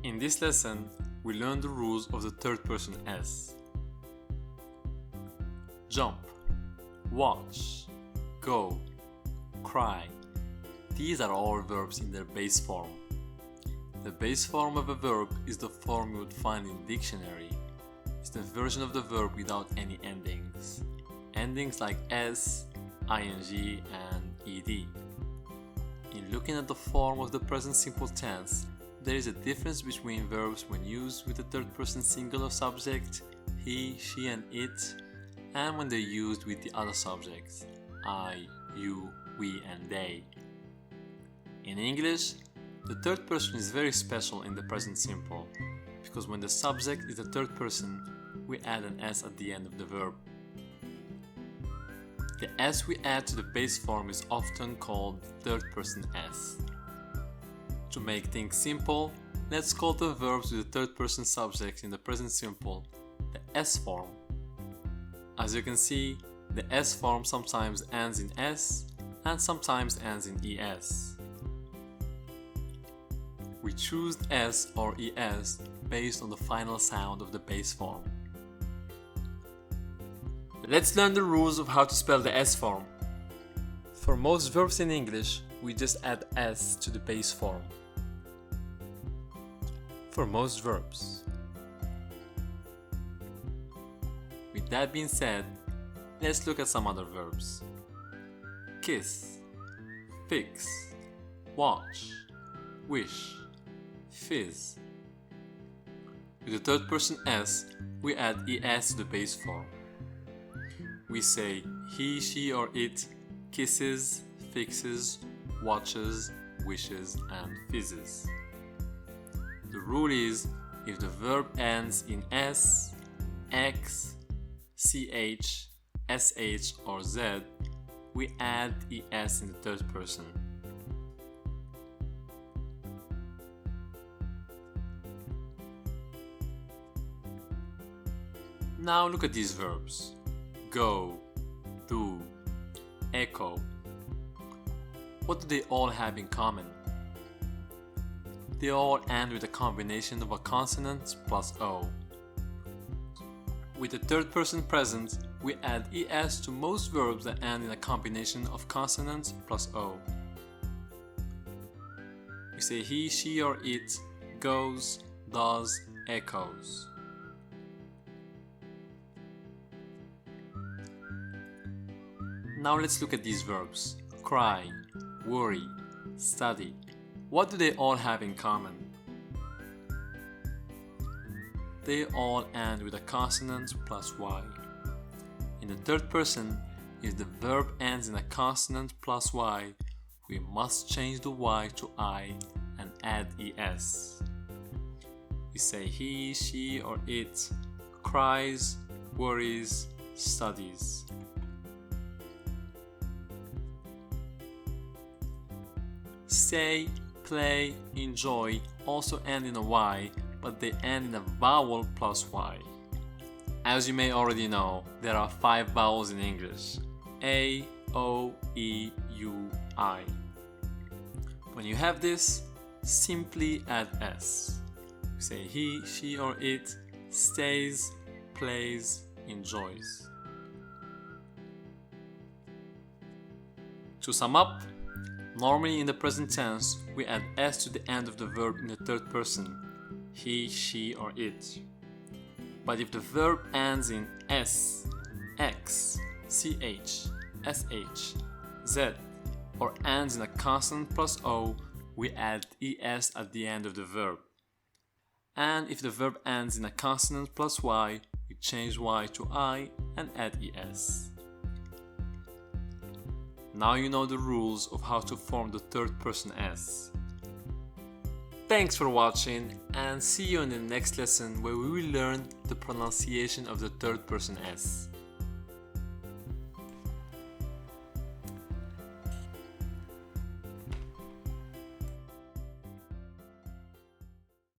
In this lesson, we learn the rules of the third person S. Jump, watch, go, cry. These are all verbs in their base form. The base form of a verb is the form you would find in dictionary. It's the version of the verb without any endings. Endings like s, ing, and ed. In looking at the form of the present simple tense, there is a difference between verbs when used with the third person singular subject, he, she, and it, and when they're used with the other subjects, I, you, we, and they. In English, the third person is very special in the present simple, because when the subject is the third person, we add an s at the end of the verb. The s we add to the base form is often called third person s. To make things simple, let's call the verbs with the third person subject in the present simple the s form. As you can see, the s form sometimes ends in s and sometimes ends in es. We choose s or es based on the final sound of the base form. Let's learn the rules of how to spell the s form. For most verbs in English, we just add s to the base form. For most verbs. With that being said, let's look at some other verbs. Kiss, fix, watch, wish, fizz. With the third person s, we add es to the base form. We say he, she, or it kisses, fixes, watches, wishes, and fizzes. The rule is, if the verb ends in s, x, ch, sh, or z, we add es in the third person. Now look at these verbs. Go, do, echo. What do they all have in common? They all end with a combination of a consonant plus o. With the third person present, we add es to most verbs that end in a combination of consonant plus o. We say he, she, or it goes, does, echoes. Now let's look at these verbs. Cry, worry, study. What do they all have in common? They all end with a consonant plus y. In the third person, if the verb ends in a consonant plus y, we must change the y to I and add es. We say he, she, or it cries, worries, studies. Stay, play, enjoy also end in a y, but they end in a vowel plus y. As you may already know, there are 5 vowels in English: a, o, e, u, I. When you have this, simply add s. You say he, she, or it stays, plays, enjoys. To sum up, normally in the present tense, we add s to the end of the verb in the third person, he, she, or it. But if the verb ends in s, x, ch, sh, z, or ends in a consonant plus o, we add es at the end of the verb. And if the verb ends in a consonant plus y, we change y to I and add es. Now you know the rules of how to form the third person s. Thanks for watching, and see you in the next lesson where we will learn the pronunciation of the third person s.